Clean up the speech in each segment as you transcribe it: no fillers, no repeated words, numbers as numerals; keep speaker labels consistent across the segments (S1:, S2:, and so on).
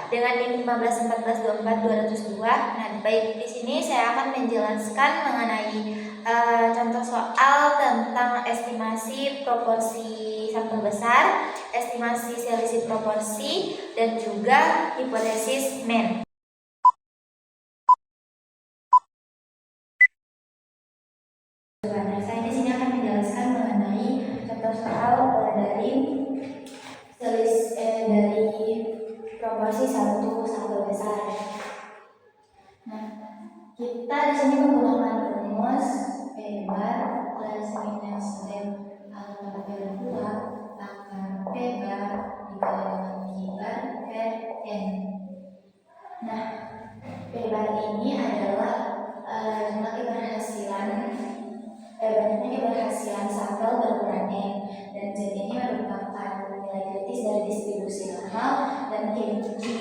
S1: dengan NIM 151424 202. Nah, baik, di sini saya akan menjelaskan mengenai contoh soal tentang estimasi proporsi sampel besar, estimasi selisih proporsi, dan juga hipotesis MEN. Nah, saya di sini akan menjelaskan mengenai contoh soal dari proporsi satu sampel besar. Nah, kita di sini menggunakan rumus P bar plus minus M alfa per 2 akar P bar dikali dengan Q bar per N. Nah, P bar ini adalah jumlah keberhasilan sampel berukuran N, dan Z ini merupakan nilai kritis dari distribusi normal, dan Q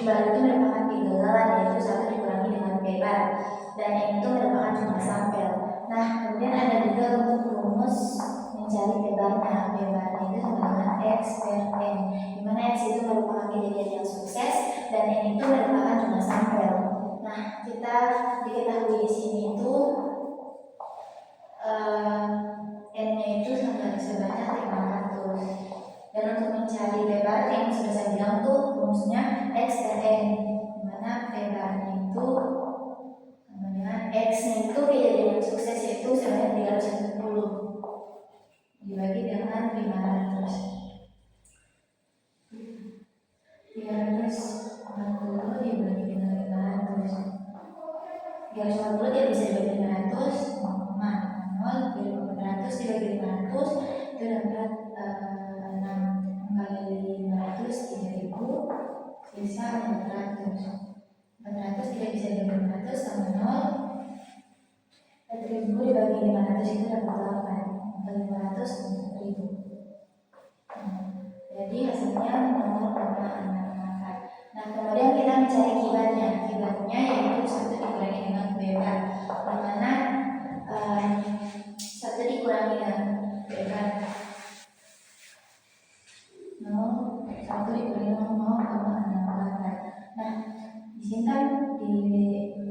S1: bar itu merupakan kegagalan, yaitu 1 dikurangi dengan P bar, dan N itu merupakan jumlah sampel. Nah, kemudian ada juga untuk rumus mencari P barnya. P barnya itu sama dengan X per N, dimana X itu merupakan kejadian yang sukses dan N itu merupakan jumlah sampel. Nah, kita diketahui di sini itu N-nya itu sebanyak 500. Dan untuk mencari P bar yang sudah saya bilang tuh rumusnya X per N, dimana P barnya itu sama dengan X-nya itu kejadian yang sukses, yaitu sebanyak 340 dibagi dengan 500. 340 dibagi dengan 500. 340 dia bisa dibagi 500, 0, 500 dibagi 500 itu dapat 6 kali 500 3000, sisa 400. 400 tidak bisa dibagi 500 sama 0. 4000 dibagi 500 itu dapat 8 kali 500 1000. Jadi hasilnya 0,64. Nah, kemudian kita mencari kibarnya. Kibarnya yaitu 1 dikurangi dengan P bar, dimana 1 dikurangi dengan P bar 0, 1 dikurangi dengan 0,64. Nah, di sini kan di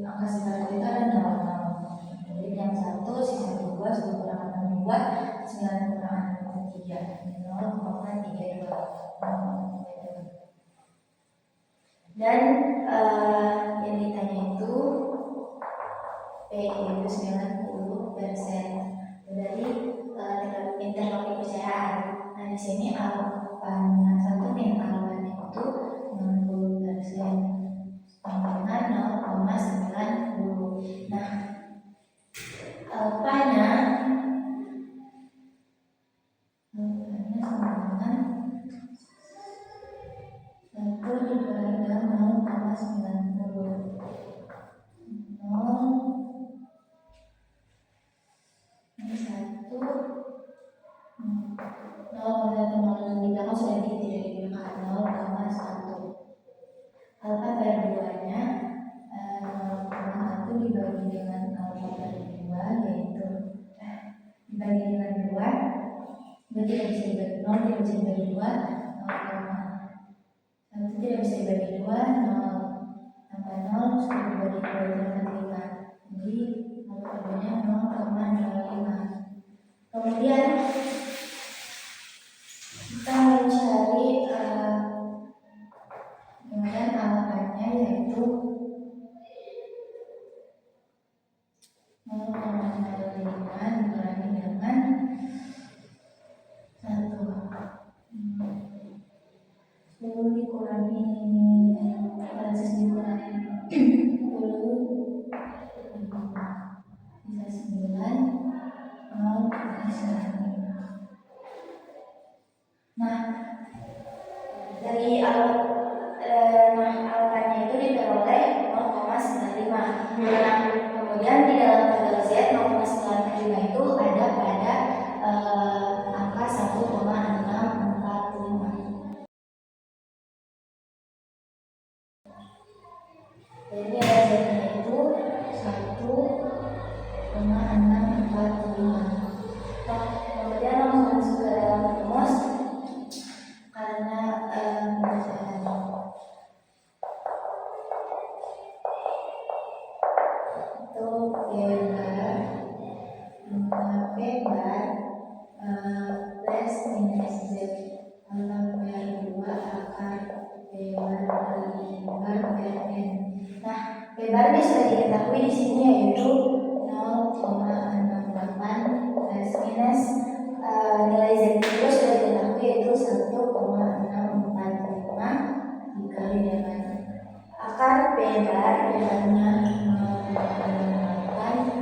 S1: angka separuh itu ada 0. Jadi yang 1 sisa 2 10 kurangan 2 9 kurangan 3 0,32. Dan yang ditanya itu P itu 90% dari interval kepercayaan. Nah, di sini alfanya 1 nih, alfanya itu 60% sama dengan 0,90. Nah, alfanya sama dengan 1 dikurangi dengan 0,90. 0 ini 1 0,1 di belakang sudah tidak digunakan 0,1. Alfa per 2 nya 0,1 dibagi dengan alfa per 2 yaitu dibagi dengan 2 itu tidak bisa dibagi 0, tidak bisa dibagi 2, 1 tidak bisa dibagi 2, 0 tambah 0 sudah dibagi 2 itu dapat 5. Jadi alfa per 2 nya 0,05. Kemudian kita mencari kemudian alfanya yaitu 0,05 dikurangi dengan 1. 10 dikurangi 100 dikurangi 10 bisa 9, 0 bisa 9. Nah, itu P bar plus minus Z per 2 akar P bar kali bar per N. Nah, P bar ini sudah diketahui di sini yaitu 0,68 plus minus nilai Z itu sudah diketahui yaitu 1,645 dikali dengan akar P bar barnya 0,68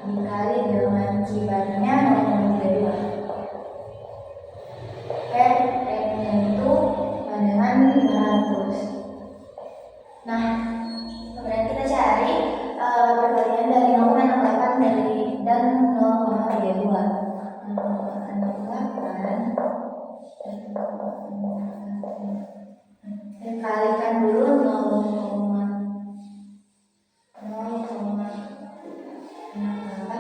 S1: dikali dengan Q barnya 0,32 per N-nya itu dengan 500. Nah, kemudian kita cari perbandingan dari 0,68 dan 0,32. 0,68 dan kalikan dulu 0,68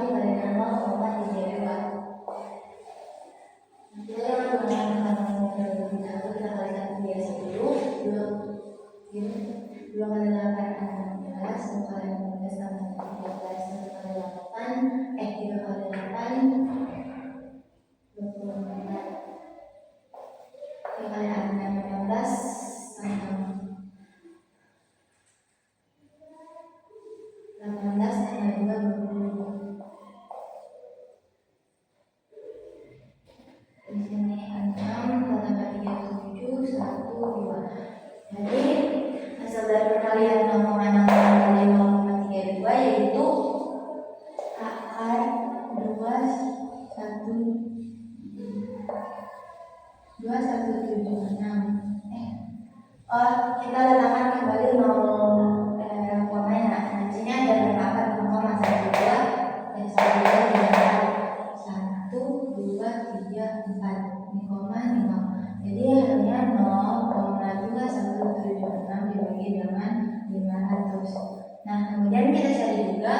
S1: dikalikan 0,32. Kita menggunakan terlebih dahulu, kita kalikan biasa dulu 2 kali 8 16, 2 kali 15 tambah 13, 1 kali 8 3 kali 8 24, 3 kali 6 16 tambah 18 tambah 2 20. Di sini 6 tambah 3 7 1 2. Jadi hasil dari perkalian 0,6 kali 0,32 yaitu akar 2176. Kita letakkan kembali 0 komanya. Nah, di sini ada berapa akar 0,12 dan 1 2 3 4 ini koma ini koma. Jadi hasilnya 0,2176 dibagi dengan 500. Nah, kemudian kita cari juga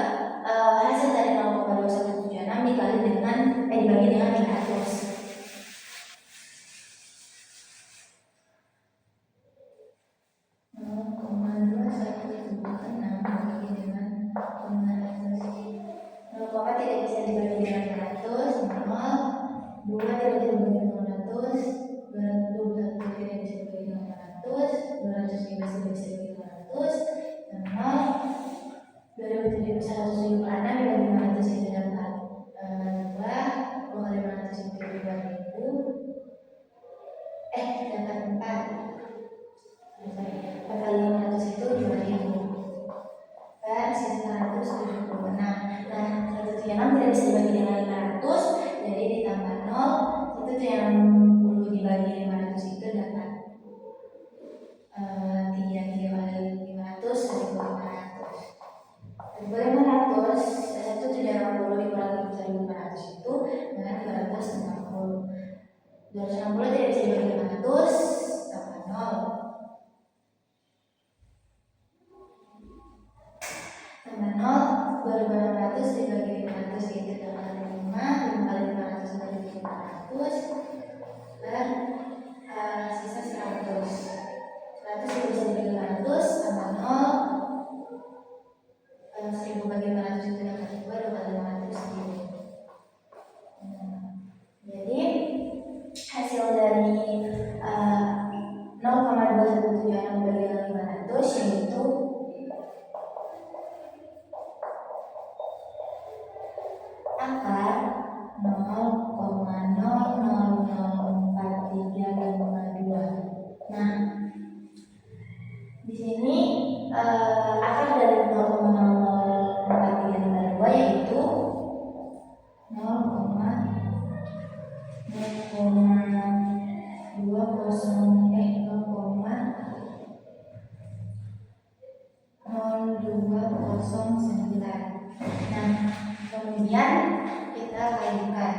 S1: hasil dari 0,2176 dibagi dengan 500. Tidak bisa dibagi dengan 100, 2 tidak bisa dibagi dengan 100, 221 tidak bisa dibagi dengan 100, 200 tidak bisa dibagi dengan 100, dan 2176 dibagi 500 itu dapat 2 kali 500 itu 2000, dapat 4 kali 500 itu 2000 per 176. Nah, 176 tidak bisa dibagi dengan 500, jadi ditambah 0. 176 dibagi 500 itu dapat 3 kali 500 1.500. 176 dikurangi 1.500 itu dengan 260. 260 tidak bisa dibagi 500, tambah 0. Tambah 0, 2600 dibagi 500 itu dapat 5 kali 500 dibagi 500 per sisa 100. 100 bisa dibagi 500 tambah 0, 1000 bagi 500 itu dapat 2 kali 500 ini. Jadi hasil dari 0,2176 dibagi dengan 500 yaitu akar 0,004352. Nah, di sini akar dari 0,004352 yaitu 0,0209. Nah, kemudian kita kalikan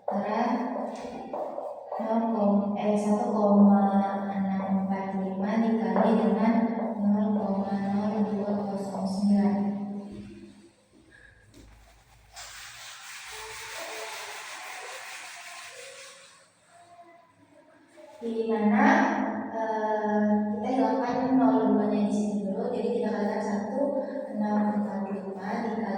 S1: antara 1,645 dikali dengan 0,0209. Di mana kita hilangkan 02-nya di sini dulu, jadi kita kalikan 1,645 dikali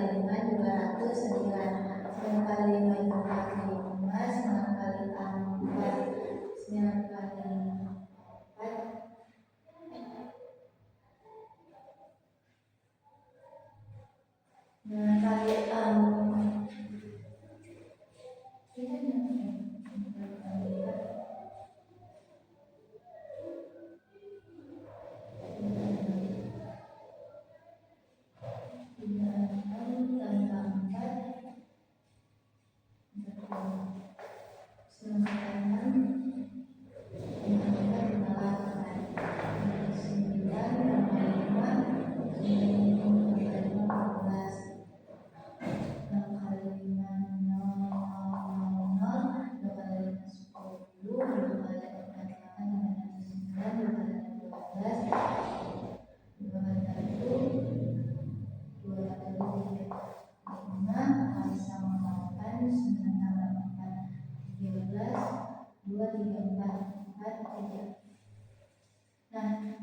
S1: Nah, kalian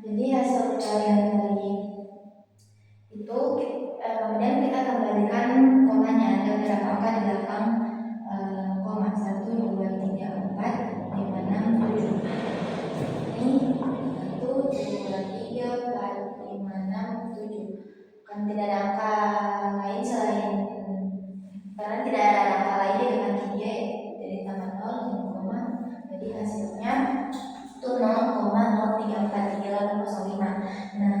S1: jadi hasil kalian dari itu kemudian kita kembalikan komanya, ada berapa angka di belakang koma 1, 2, 3, 4, 5, 6, 7. Ini 1, 2, 3, 4, 5, 6, 7. Kan tidak ada angka lain selain karena tidak ada angka lain di depan 3, jadi tambah 0 dan koma, jadi hasilnya itu 0,034305. Nah,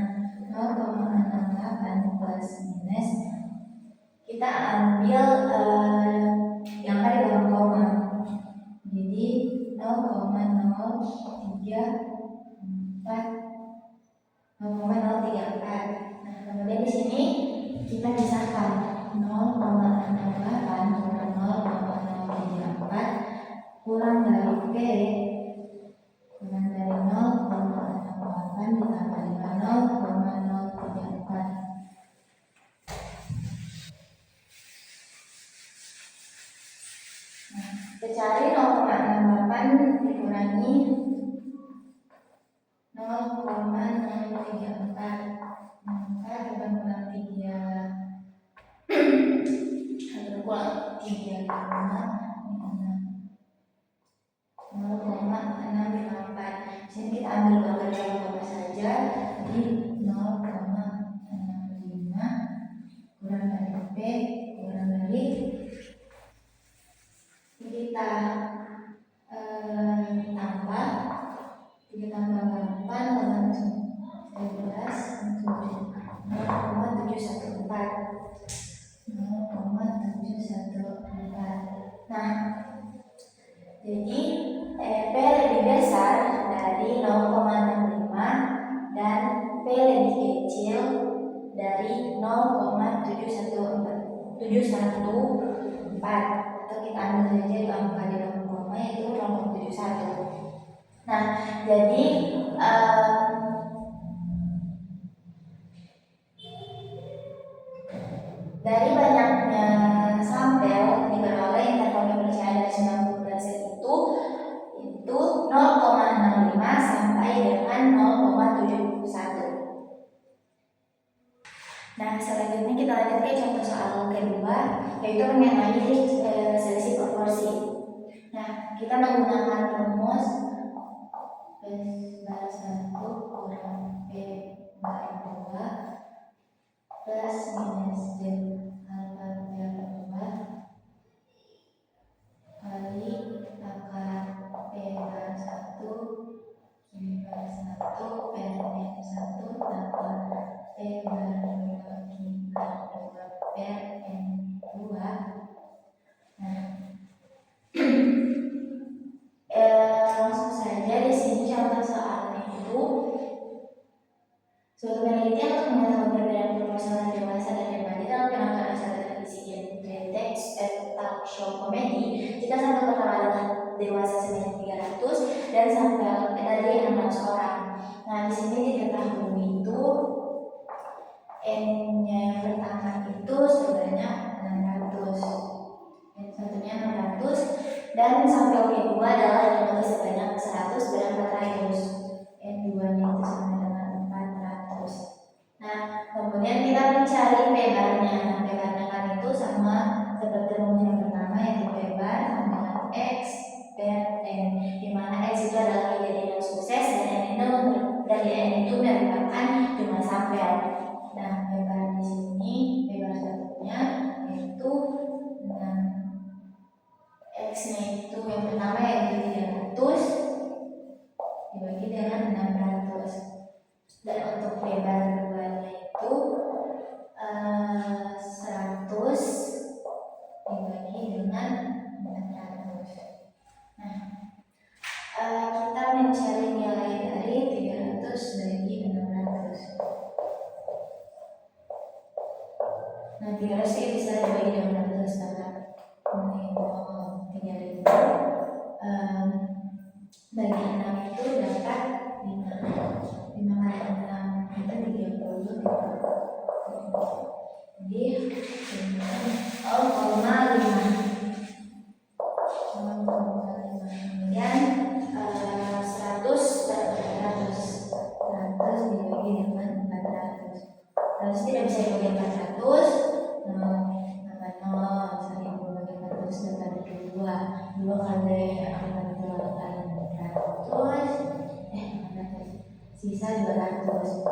S1: 0,68 plus minus kita ambil yang ada di dalam koma, jadi 0,034. Nah, kemudian di sini kita pisahkan 0,68 kurang 0,034 kurang dari P kurang dari 0,68 ditambah dengan 0,034. Nah, kita cari 0,68 dikurangi 0,034. Maka kita kurang 3 atau kurang 0,654. Sini kita ambil gambar dalam koma saja, jadi 0,65 kurang dari P kurang dari kita tambah 3 tambah 8 11 0,714. Nah, jadi P lebih besar dari 0,65 dan P lebih kecil dari 0,714, atau kita ambil saja angka di dalam koma yaitu 0,71. Nah, jadi dari banyaknya sampel diperoleh interval kepercayaan dari 90% itu 0,65 sampai dengan 0,71. Nah, selanjutnya kita lanjut ke contoh soal kedua, yaitu mengenai selisih proporsi. Nah, kita menggunakan rumus P bar 1 kurang P bar 2 plus minus D alfa bar 2 kali akar P bar 1 Q bar 1 per N 1 tambah P bar 2 Q bar 2 per N 2. Nah, langsung saja di sini contoh soalnya itu suatu penelitian untuk mengetahui perbedaan proporsional dewasa dan remaja dalam penangkapan acara televisi Detex Talk Show Komedi. Jika sampel pertama adalah dewasa sebanyak 300 dan sampel dari 600 orang. Nah, di sini diketahui itu N-nya yang pertama itu sebanyak 600, N satunya 600, dan sampel kedua adalah dewasa sebanyak 100 dan 400. N2-nya itu sama dengan 400. Nah, kemudian kita mencari P-barnya. Nah, P-barnya kan itu sama seperti rumus yang pertama, yaitu P-bar sama dengan X per N, di mana X itu adalah kejadian yang sukses dan N itu merupakan jumlah sampel. Nah, P-bar di sini, P-bar satunya Nah 300 ini bisa dibagi dengan 16 karena ini 3000 bagi 6 itu dapat 5 kali 6 itu 30. Jadi 0,5. Kemudian 100 dibagi dengan 400. 100 tidak bisa dibagi 400. Nah, 0 bisa dibagi 400 dapat 2 kali 400 sisa 200.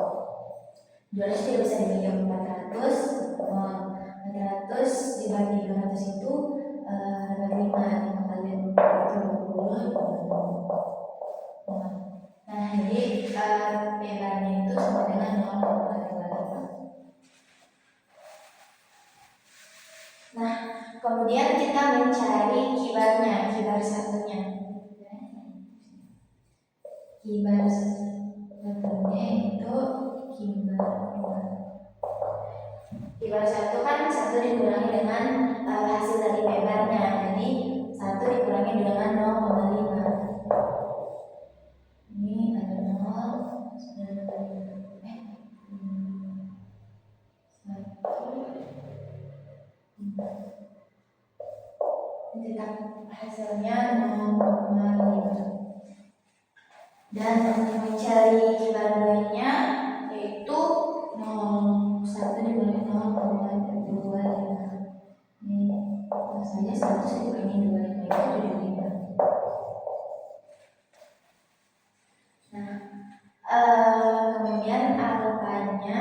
S1: 200 tidak bisa dibagi 400. 400 dibagi 200 itu dapat 5 kali 4 itu 20. Nah jadi lebarnya itu sama dengan 0,25. Nah kemudian kita mencari kibarnya, kibar satunya. Kibar satunya itu kibar satu kan 1 dikurangi dengan hasil dari lebarnya, jadi 1 dikurangi dengan 0,5. Ini ada 0 tetap hasilnya 0,5. Dan untuk mencari kibar duanya yaitu 1 dikurangi 0,25. Ini saja 100 dikurangi 25 itu 75. Nah kemudian alfanya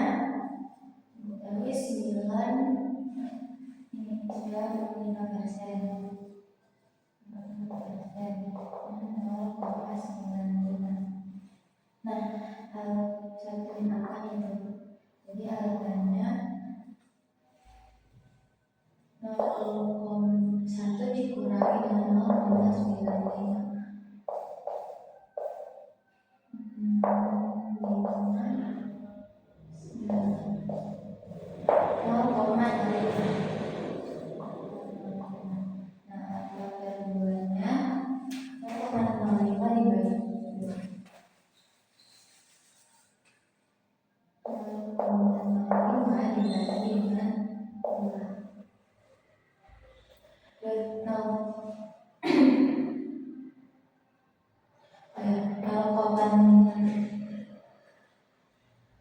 S1: dari 9 ini 95%. 0,95. Nah, satuin apa itu? Jadi alfanya 0,1 dikurangi dengan 0,95.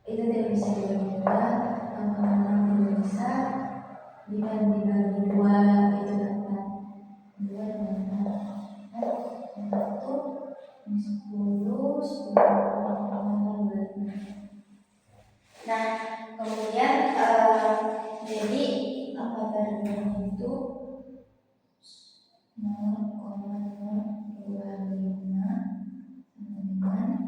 S1: itu tidak bisa dibagi 2, 0,6 bisa dibagi 2 itu dapat 2 dengan 1, 10, 10. Nah kemudian jadi apa berarti itu 0,025 dengan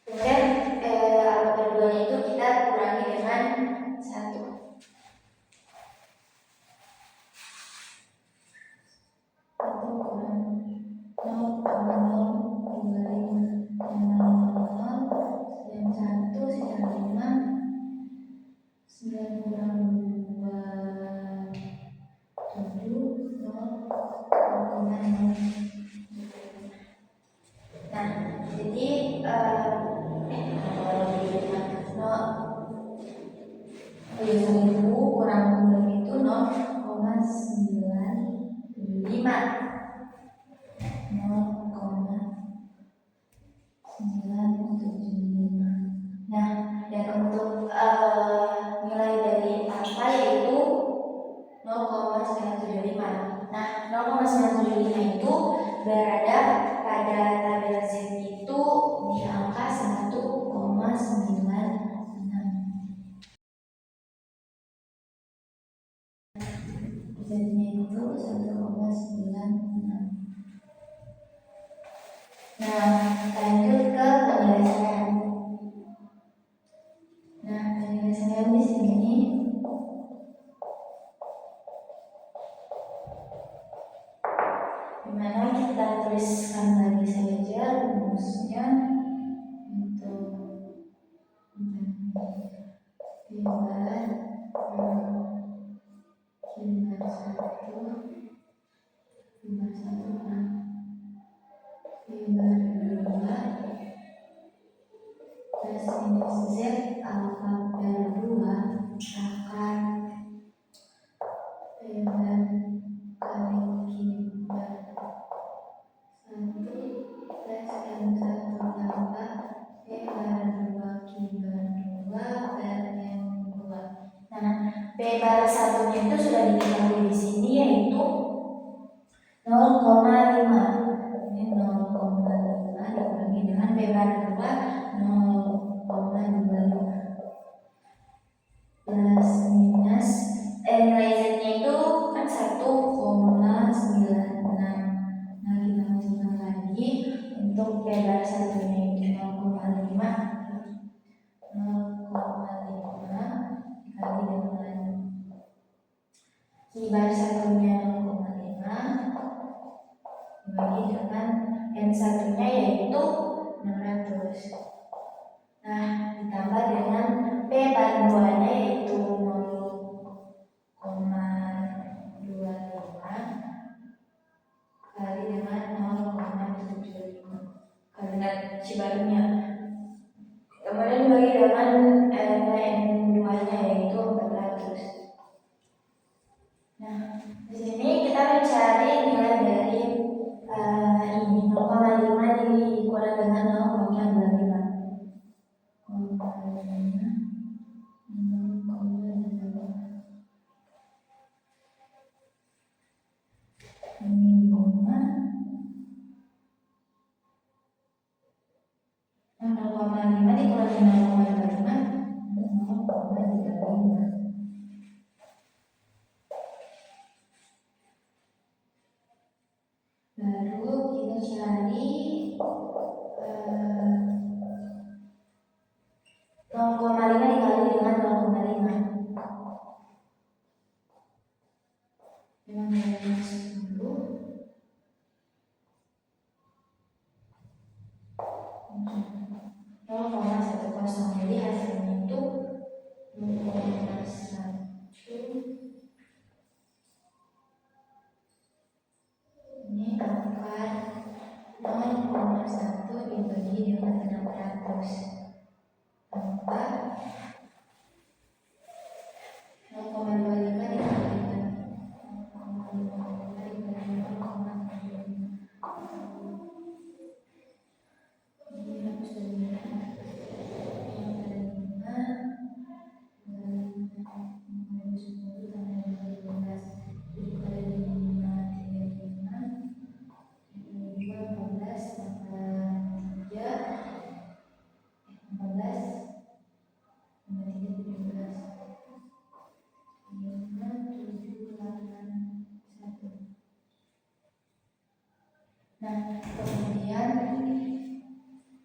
S1: kemudian alfa keduanya itu kita kurangi dengan 1. Atau kurang 0,025 yang 1 sisa 5. 9 kurang 2 7 0,0. Nah jadi kurang itu 0,975. Nah dan untuk nilai dari alfa yaitu 0,975. Nah 0,975 itu berada pada tabel Z itu di angka 1,96. Z-nya itu 1,96. Nah lanjut ke penyelesaian. Nah penyelesaian di sini dimana kita tuliskan lagi saja rumusnya untuk kibar Kibar 2 plus minus Z alfa per 2 akan P bar kali kibar 1 plus M1 tambah P bar 2 kibar 2 per M2. Nah, P bar 1-nya itu sudah diketahui di sini, yaitu 0,5. Ini 0,5 dikurangi dengan P bar 2 0,25 plus minus nilai Z-nya itu kan 1,96. Nah, kita masukkan lagi untuk P bar 1-nya itu 0,5 dikali dengan kibar 1-nya 0,5 dibagi dengan N1-nya yaitu 600. Nah, ditambah dengan P bar 2-nya yaitu 0,25 kali dengan 0,75 kali dengan cibarunya. Kemudian dibagi dengan N2-nya yaitu 400. Nah, di sini kita mencari nilai dari ini 0,5 dikurang dengan 0,25. Ini 0,5 dikurangi 0,25 0,35. Baru kita cari 0,5 dikali dengan 0,5 dengan nilainya 10. 0,10, jadi hasilnya itu 0,1. Ini akan 0,1 dibagi dengan 600 tambah 0,25 dikali dengan 0,25 dikali 0,25. Ini harus dibagi 15, 15, 15, 15.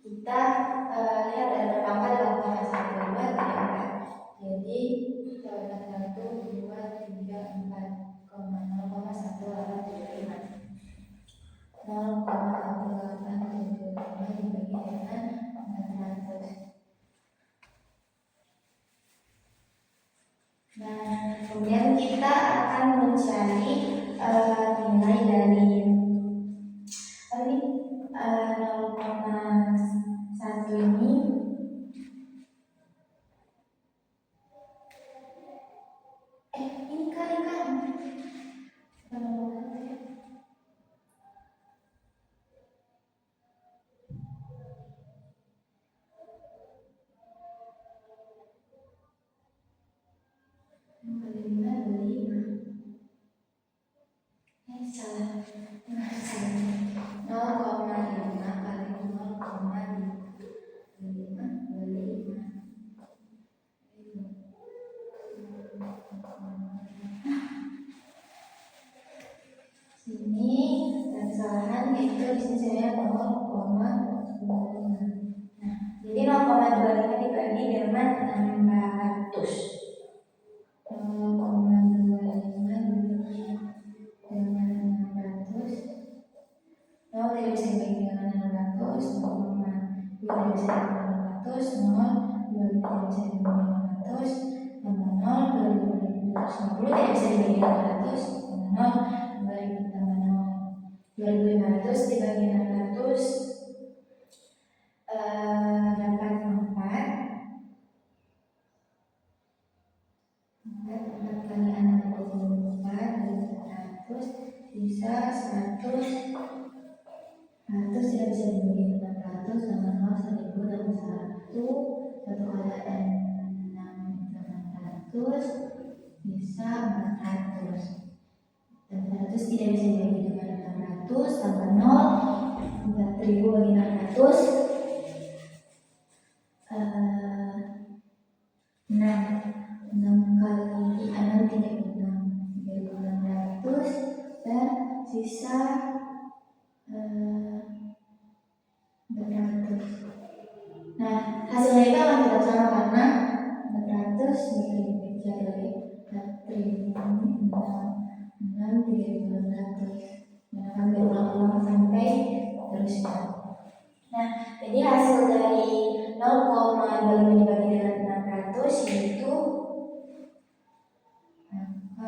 S1: Kita lihat ada berapa angka dalam koma 1, 2, 3, 4. Jadi 1, 2, 3, 4, 0,1875 dibagi dengan 400. Nah, kemudian kita akan mencari nilai dari 0,1 ini. Ini kali kan? Salah. 0,5 kali 0,25. Sini dan kesalahan itu di sini saya 0,25. Nah, jadi 0,25 dibagi dengan 600. 0,25 dibagi dengan 600. 0 tidak bisa dibagi dengan 600. 0,2 tidak bisa dibagi dengan 600. 0, 2 tidak bisa dibagi dengan 600. Tambah 0, 2 450 tidak bisa dibagi dengan 100 sama 0. 2000 tambah 0. 2500 dibagi 600 dapat 4. 4 kali 6 24 400 sisa 100. 100 tidak bisa dibagi dengan 600 sama 0 1000 dan 1 1 kali 6 800 bisa 400 dan 400 tidak bisa dibagi dengan 600 tambah 0. 4000 bagi 600 6 kali 6 3600 dan sisa 400. Nah, hasilnya itu akan tetap sama karena 400 dikali lagi 4000 6 3600 dan akan berulang-ulang sampai terusnya. Nah, jadi hasil dari 0,25 dibagi dengan 600 yaitu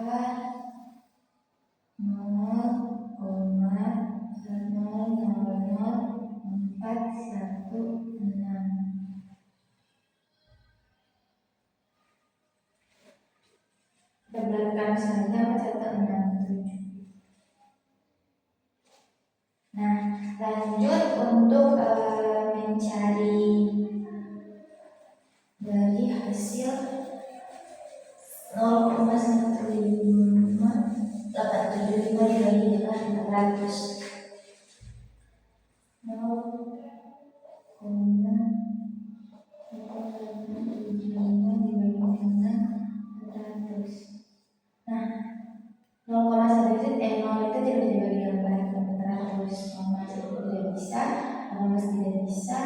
S1: angka 0,000416. Belakang saja mencatat 67. Nah, lanjut untuk mencari dari hasil 0,15875 dibagi dengan 400. 0,15875 dibagi dengan 400. Nah, 0,1 itu 0 itu tidak bisa dibagi dengan 400. 0,1 tidak bisa, 18 tidak bisa,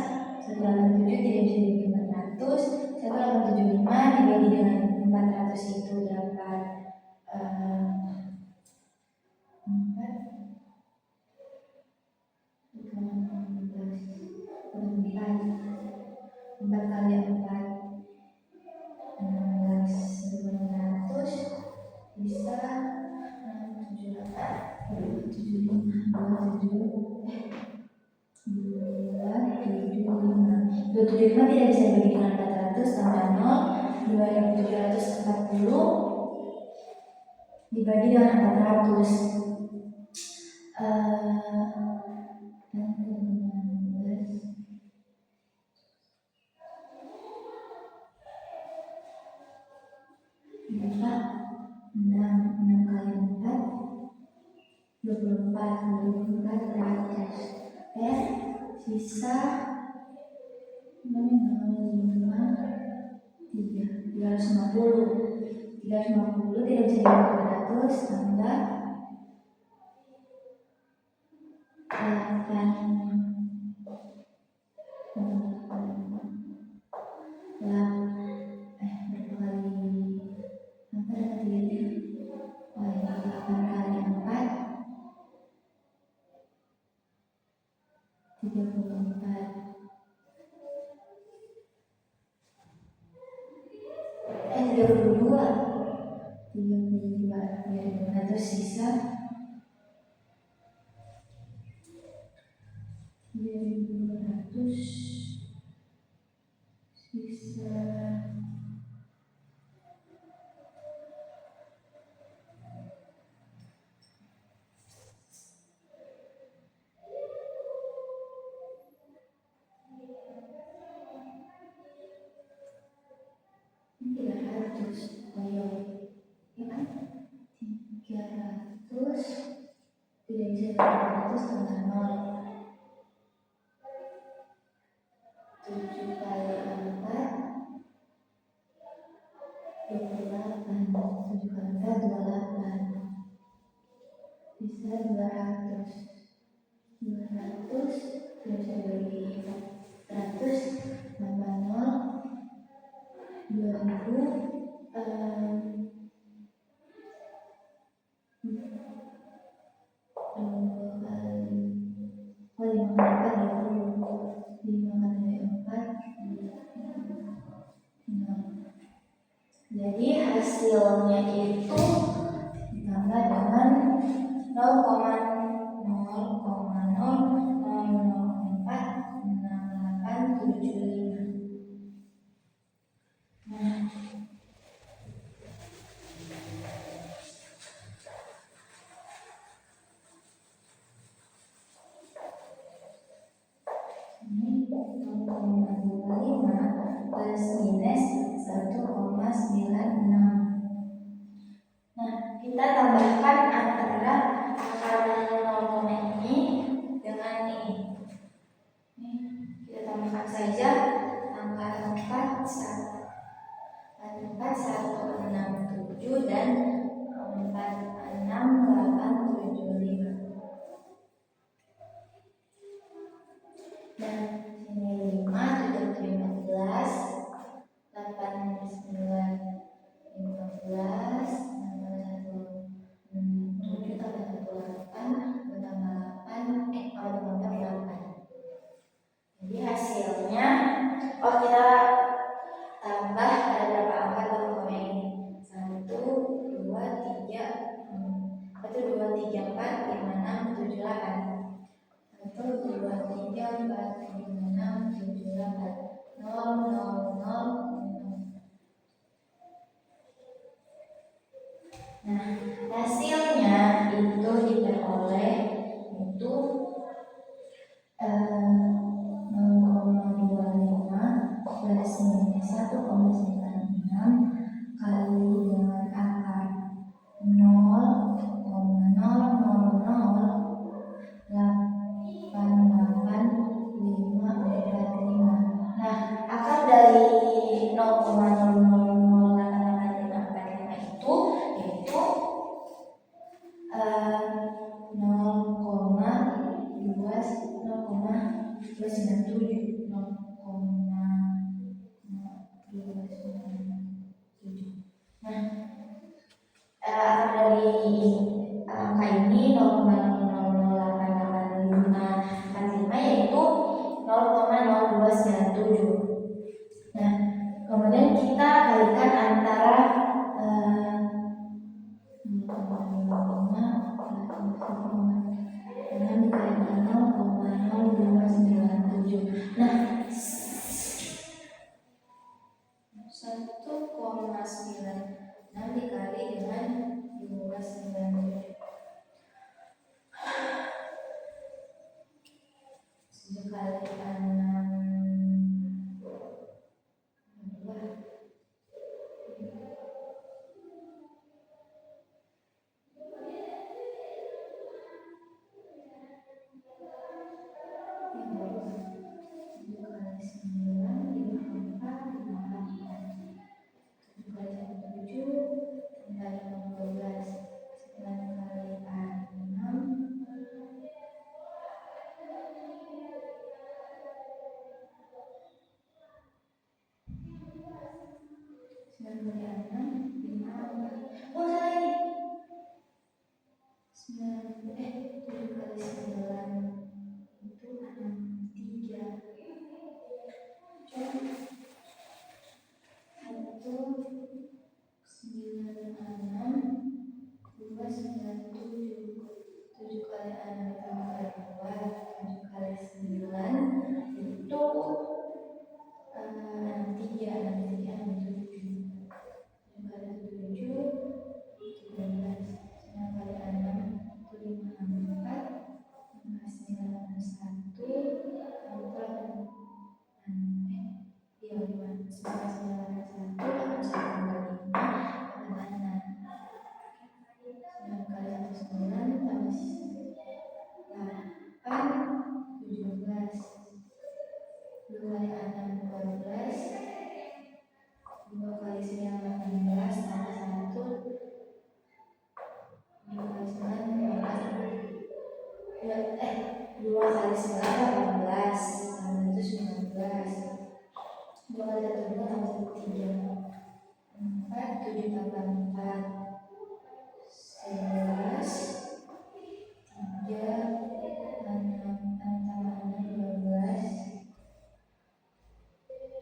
S1: 187 tidak bisa dibagi dengan 400. 1875 dibagi dengan 400 itu dapat 4 kali 4 16.900 bisa 275 tidak bisa dibagi dengan 400 tambah 0. 2740 dibagi dengan 400 6 kali 4 2400 sisa 350 tidak bisa dibagi 400 tambah 32 sisa 3200 sisa 300 tidak bisa 300 tambah 0. 7 kali 4 28 7 kali 4 28 bisa 200 tidak bisa dibagi 400 tambah 0 2000 jadi hasilnya itu ditambah dengan 0,000046875. Nah, ini 0,25 plus minus 1,96. Nah, kita tambahkan antara akar 0, ini dengan ini. Kita tambahkan saja angka 4167 dan 46875. Nah, ini 5, 7, 14, 8, 9, 15, 7 tambah 1, 8, tambah 8, tambah 8. Jadi hasilnya, kita tambah ada berapa angka dalam koma ini? 1, 2, 3, 4, 5, 6, 7, 8. 1, 2, 3, 4, 5, 6, 7, 8. 0, 0, 0, 0. Nah, hasilnya itu diperoleh itu 0,25 plus minus 1,96 kali dengan akar 0,008855. Nah, akar dari 0,008855 itu yaitu 0,297. Nah, akar dari angka ini 0,008855 yaitu 0,0297. Nah, kemudian kita kalikan antara 0,0297. Nah, 1,96 dikali dengan 297. 7 kali 6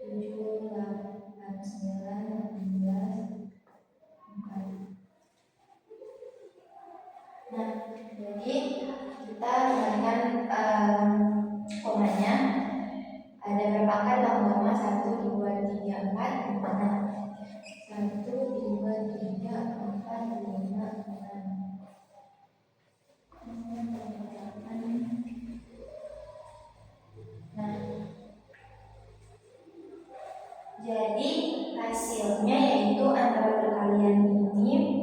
S1: 7, 8, 9, 18, Nah, jadi kita kembalikan komanya. Ada berapa angka dalam koma? 1, 2, 3, 4, 5. 1, 2, 3, 4, 5, 6. Nah, jadi hasilnya yaitu antara perkalian ini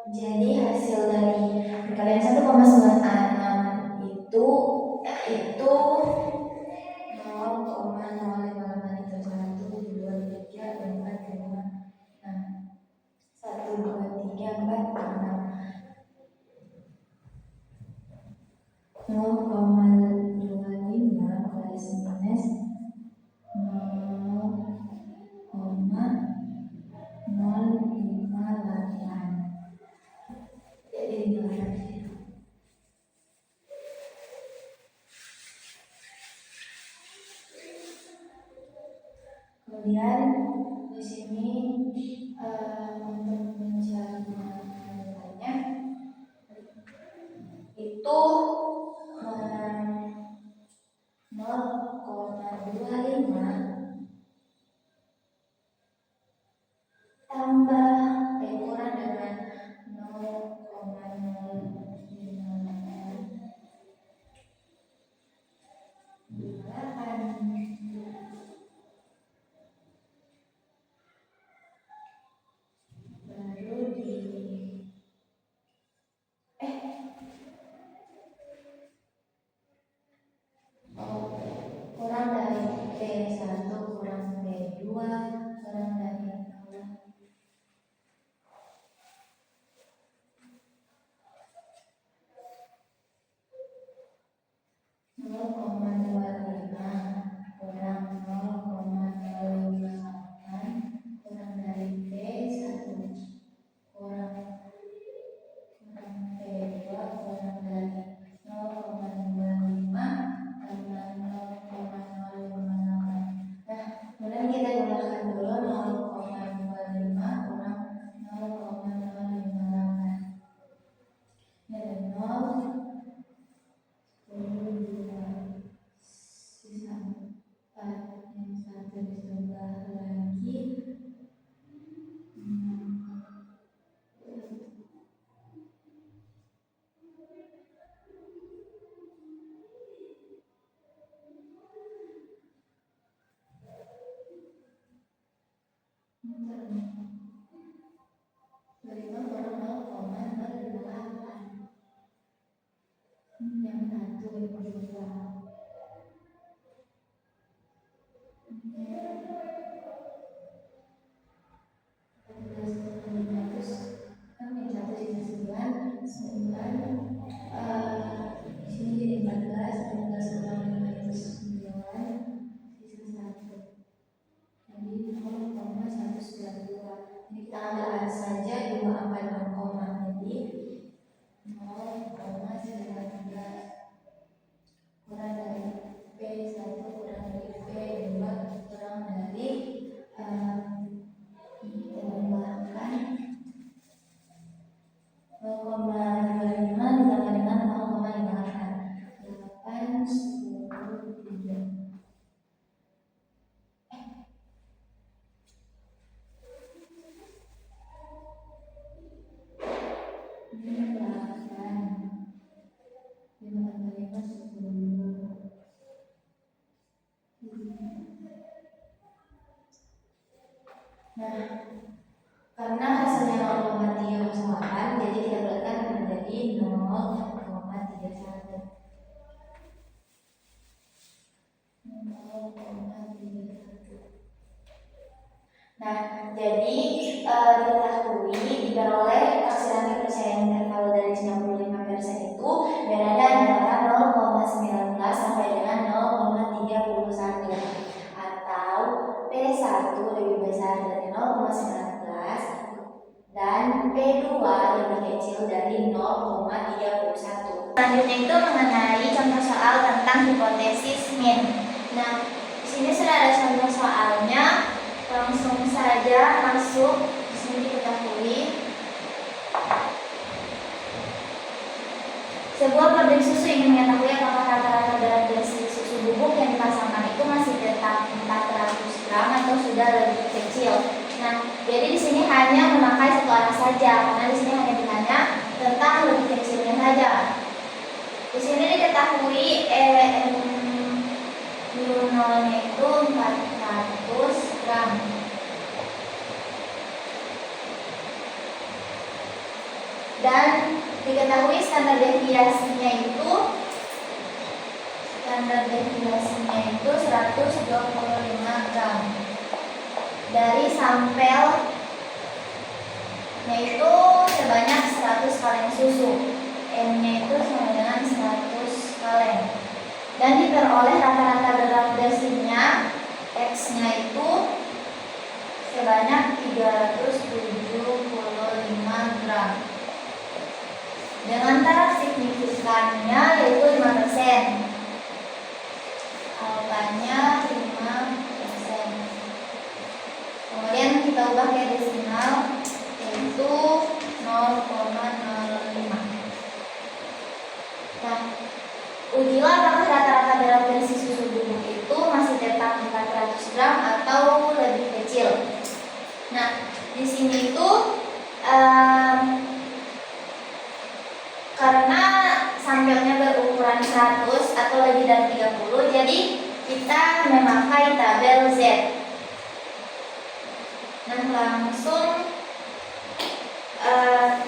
S1: jadi hasil dari perkalian 1,96 itu 0,058 itu 1, 2, 3, 4, 5. Nah, 1, 2, 3, 4, 5. 0,25 plus minus 0,058. Jadi kemudian di sini untuk mencari nilainya itu 0,25 tambah kurang dengan 0,058 baru di kurang dari P1 kurang P2 kurang dari 0,25 kurang 0,058 kurang dari P1 kurang P2 kurang dari 0,25 tambah 0,058. Nah, kemudian kita gunakan dulu 0,25 kurang 0,058. Ini ada 0, 10, 2, sisa 4, yang 1 ditambah lagi 25 kurang 0,058. Yang 1 berubah. Kita ambil saja dua angka dalam koma, jadi 0,19 kurang dari P1 kurang dari P2 kurang dari tambahkan 0,25 ditambah dengan 0,58 8, 10, 3. Ini 8 5 tambah 5, 10. Nah, Karena hasilnya 0,308, jadi kita bulatkan menjadi 0,31. 0,31. Nah, jadi diketahui diperoleh akselerasi percayaan interval dari 95% itu berada antara 0,19 sampai dengan 0,31 atau P1 lebih besar dari 0,19 dan P2 lebih kecil dari 0,31. Selanjutnya itu mengenai contoh soal tentang hipotesis min. Nah, di sini sudah ada contoh soalnya. Langsung saja masuk. Di sini diketahui sebuah pabrik susu ingin mengetahui apakah rata-rata berat dari susu bubuk yang dipasangkan itu masih tetap 400 gram atau sudah lebih kecil. Nah, jadi di sini hanya memakai satu arah saja, karena di sini hanya ditanya tentang lebih kecilnya saja. Di sini diketahui mu0-nya itu 400 gram. Dan diketahui standar deviasinya itu 125 gram dari sampelnya itu sebanyak 100 kaleng susu. M-nya itu sama dengan 100 kaleng. Dan diperoleh rata-rata berat besinya X-nya itu sebanyak 375 gram. Dengan taraf signifikannya yaitu 5%. Alfanya 5%. Kemudian kita ubah ke desimal yaitu 0,05. Nah, ujilah apakah rata-rata berat dari susu bubuk itu masih tetap 400 gram atau lebih kecil. Nah, di sini itu karena sampelnya berukuran 100 atau lebih dari 30, jadi kita memakai tabel Z. Nah, langsung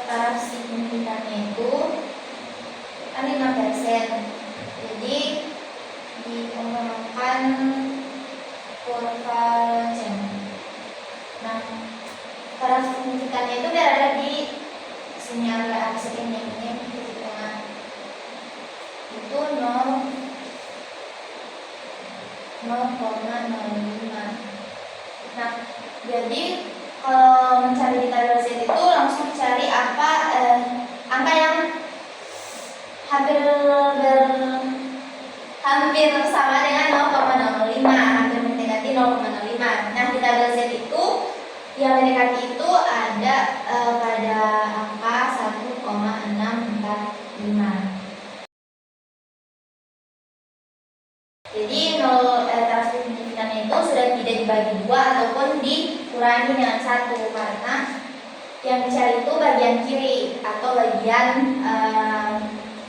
S1: taraf signifikannya itu kan 5%. Jadi dikembangkan kurva Chen. Nah, taraf signifikannya itu berada di sini area aksen ini titik tengah. Itu 0,05. Nah, jadi kalau mencari di tabel Z itu langsung cari apa angka yang hampir sama dengan 0,05, hampir mendekati 0,05. Nah, di tabel Z itu yang mendekati itu ada pada angka 1,645. Jadi taraf signifikannya itu sudah tidak dibagi dua ataupun dikurangi dengan 1, karena yang dicari itu bagian kiri atau bagian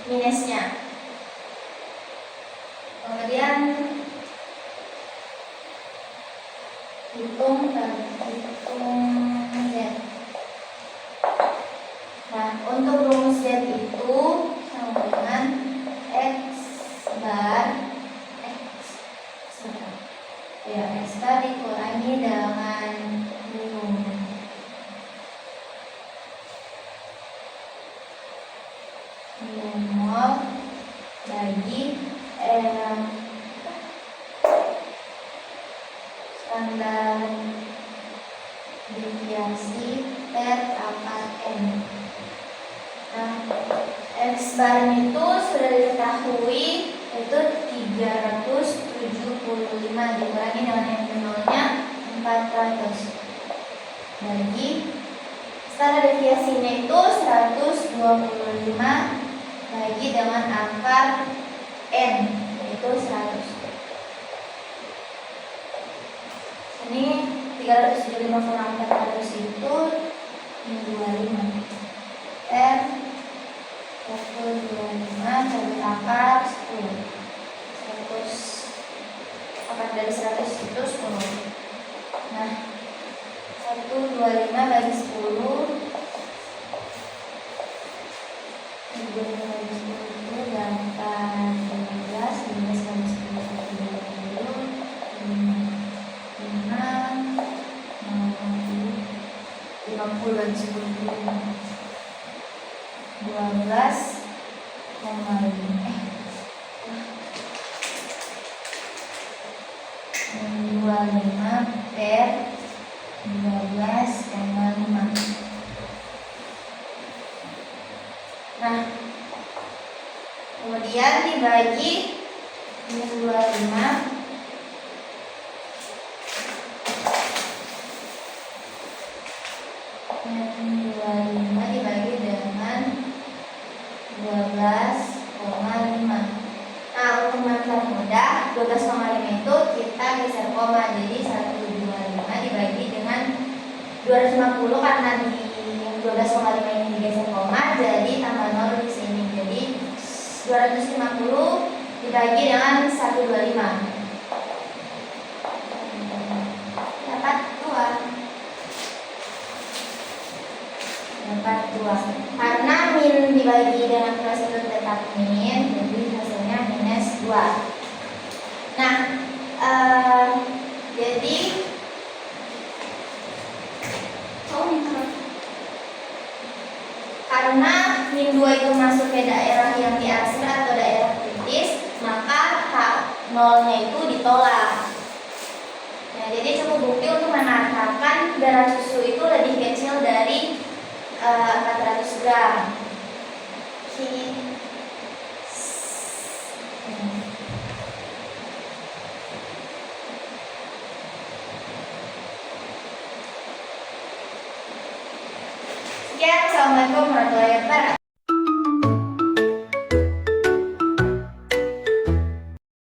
S1: minusnya. Kemudian hitung Z. Nah, untuk rumus Z itu sama dengan X bar dikurangi dengan mu0 bagi standar deviasi per pangkat N. Nah, X bar itu sudah diketahui itu 375 dikurangi dengan M0-nya 400 bagi standar deviasinya itu 125 bagi dengan akar N yaitu 100. Ini 375 kurang 400 itu 25 R 25 dari akar 10. 100 akar dari 100 itu 10. Nah, 125 bagi 10. 125 bagi 10 itu 8, 12, 12 bagi 10, 120, 5, 50 bagi 10, 12,5 per 12,5. Nah, kemudian dibagi 25 dibagi dengan 12,5. Nah, untuk mempermudah 12,5 itu kita geser koma, jadi 125 dibagi dengan 250 karena di 12,5 ini digeser koma, jadi tambah 0 di sini. Jadi 250 dibagi dengan 125 dapat 2. Karena min dibagi dengan plus itu tetap min, jadi hasilnya minus 2. Nah, jadi karena min 2 itu masuk ke daerah yang diarsir atau daerah kritis, maka nolnya itu ditolak. Nah, jadi cukup bukti untuk mengatakan darah susu itu lebih kecil dari 400 gram. Sekian, assalamualaikum warahmatullahi wabarakatuh.